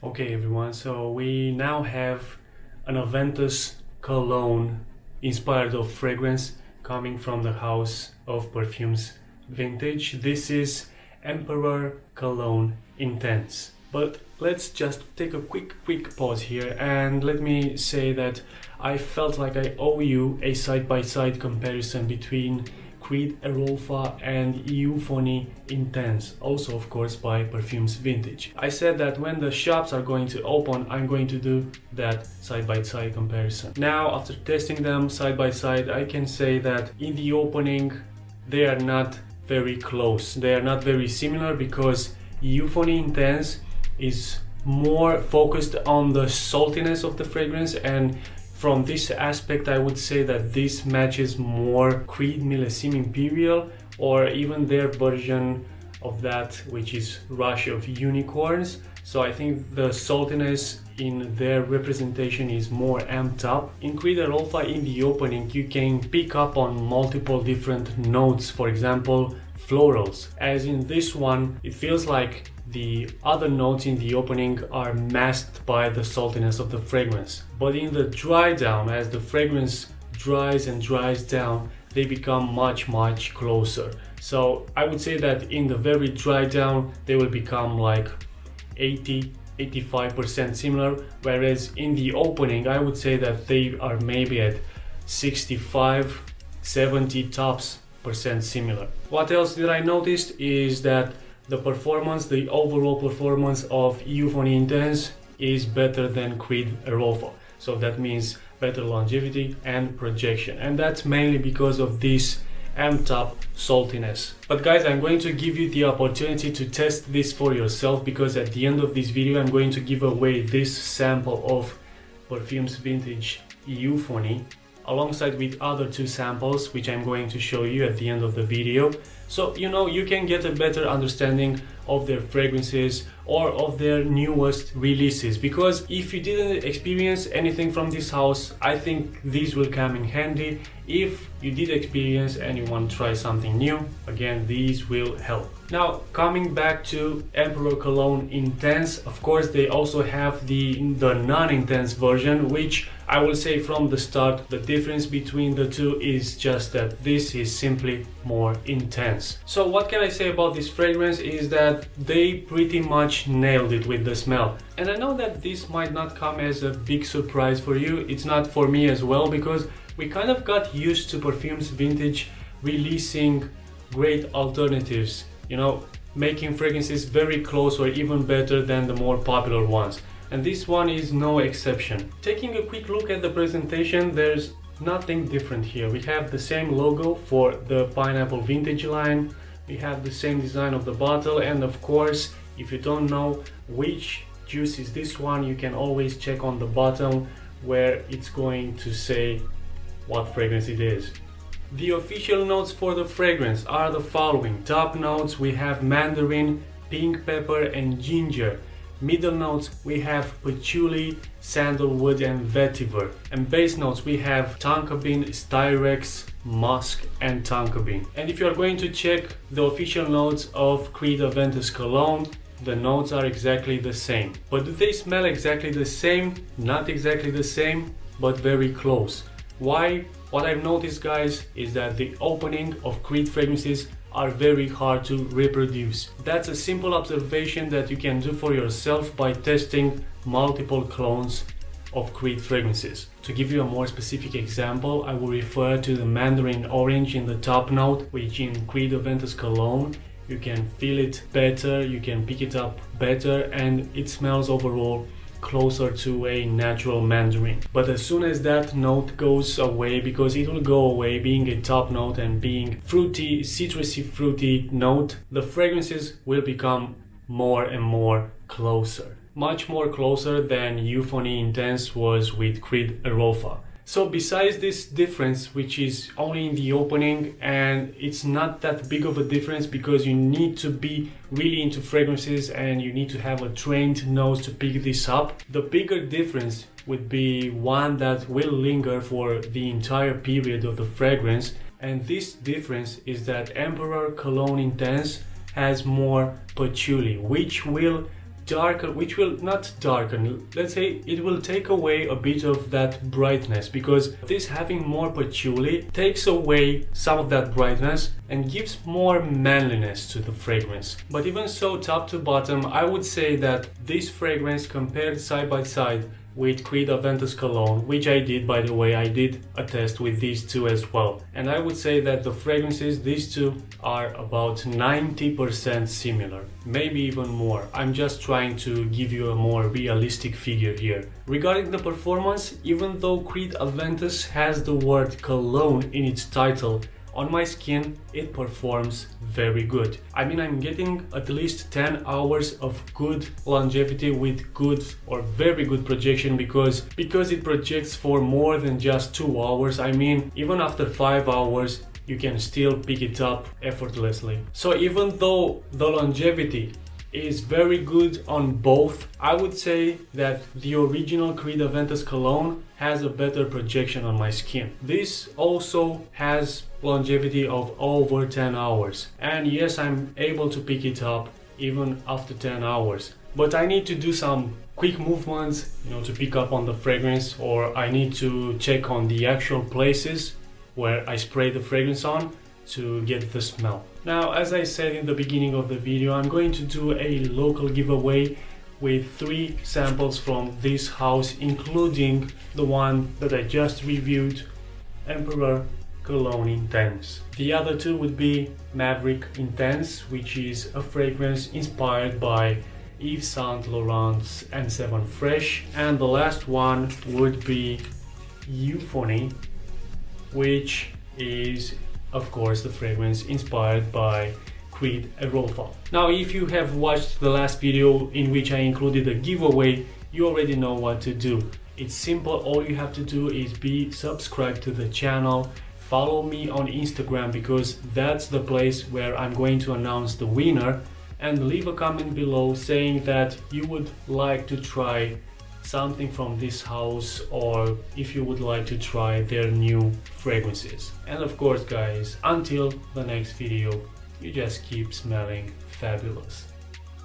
Okay everyone, so we now have an Aventus Cologne inspired of fragrance coming from the house of Parfums Vintage. This is Emperor Cologne Intense. But let's just take a quick pause here and let me say that I felt like I owe you a side-by-side comparison between Creed Erolfa and Euphony Intense, also of course by Parfums Vintage. I said that when the shops are going to open, I'm going to do that side-by-side comparison. Now, after testing them side-by-side, I can say that in the opening they are not very close. They are not very similar because Euphony Intense is more focused on the saltiness of the fragrance, and from this aspect I would say that this matches more Creed Millésime Imperial, or even their version of that, which is Rush of Unicorns. So I think the saltiness in their representation is more amped up. In Creed Erolfa, in the opening, you can pick up on multiple different notes, for example florals. As in this one, it feels like the other notes in the opening are masked by the saltiness of the fragrance. But in the dry down, as the fragrance dries and dries down, they become much closer. So I would say that in the very dry down, they will become like 80-85% similar, whereas in the opening, I would say that they are maybe at 65-70 tops % similar. What else did I notice is that the overall performance of Euphony Intense is better than Creed Erolfa. So that means better longevity and projection. And that's mainly because of this amped up saltiness. But guys, I'm going to give you the opportunity to test this for yourself, because at the end of this video, I'm going to give away this sample of Parfums Vintage Euphony, alongside with other two samples which I'm going to show you at the end of the video. So you can get a better understanding of their fragrances or of their newest releases, because if you didn't experience anything from this house, I think these will come in handy. If you did experience and you want to try something new, again, these will help. Now, coming back to Emperor Cologne Intense, of course they also have the non-intense version, which I will say from the start, the difference between the two is just that this is simply more intense. So what can I say about this fragrance is that they pretty much nailed it with the smell. And I know that this might not come as a big surprise for you. It's not for me as well, because we kind of got used to Parfums Vintage releasing great alternatives, making fragrances very close or even better than the more popular ones. And this one is no exception. Taking a quick look at the presentation, there's nothing different here. We have the same logo for the Pineapple Vintage line, we have the same design of the bottle, and of course, if you don't know which juice is this one, you can always check on the bottom where it's going to say what fragrance it is. The official notes for the fragrance are the following. Top notes, we have mandarin, pink pepper and ginger. Middle notes, we have patchouli, sandalwood and vetiver. And base notes, we have tonka bean, styrex, musk and tonka bean. And if you are going to check the official notes of Creed Aventus Cologne, the notes are exactly the same. But do they smell exactly the same? Not exactly the same, but very close. Why? What I've noticed, guys, is that the opening of Creed fragrances are very hard to reproduce. That's a simple observation that you can do for yourself by testing multiple clones of Creed fragrances. To give you a more specific example, I will refer to the mandarin orange in the top note, which in Creed Aventus Cologne you can feel it better, you can pick it up better, and it smells overall closer to a natural mandarin. But as soon as that note goes away, because it will go away being a top note and being fruity, citrusy fruity note, the fragrances will become more and more closer. Much more closer than Euphony Intense was with Creed Erolfa. So besides this difference, which is only in the opening, and it's not that big of a difference because you need to be really into fragrances and you need to have a trained nose to pick this up, the bigger difference would be one that will linger for the entire period of the fragrance. And this difference is that Emperor Cologne Intense has more patchouli, which will darker, which will not darken, let's say it will take away a bit of that brightness, because this having more patchouli takes away some of that brightness and gives more manliness to the fragrance. But even so, top to bottom, I would say that this fragrance compared side by side with Creed Aventus Cologne, which I did, by the way, I did a test with these two as well. And I would say that the fragrances, these two, are about 90% similar, maybe even more. I'm just trying to give you a more realistic figure here. Regarding the performance, even though Creed Aventus has the word cologne in its title, on my skin it performs very good. I mean, I'm getting at least 10 hours of good longevity with good or very good projection, because it projects for more than just 2 hours. I mean, even after 5 hours you can still pick it up effortlessly. So even though the longevity is very good on both, I would say that the original Creed Aventus Cologne has a better projection on my skin. This also has longevity of over 10 hours. And yes, I'm able to pick it up even after 10 hours. But I need to do some quick movements, to pick up on the fragrance, or I need to check on the actual places where I spray the fragrance on to get the smell. Now, as I said in the beginning of the video, I'm going to do a local giveaway with 3 samples from this house, including the one that I just reviewed, Emperor Cologne Intense. The other 2 would be Maverick Intense, which is a fragrance inspired by Yves Saint Laurent's M7 Fresh, and the last one would be Euphony, which is of course the fragrance inspired by Creed Erolfa. Now, if you have watched the last video in which I included a giveaway, you already know what to do. It's simple. All you have to do is be subscribed to the channel, follow me on Instagram, because that's the place where I'm going to announce the winner, and leave a comment below saying that you would like to try something from this house, or if you would like to try their new fragrances. And of course, guys, until the next video, you just keep smelling fabulous.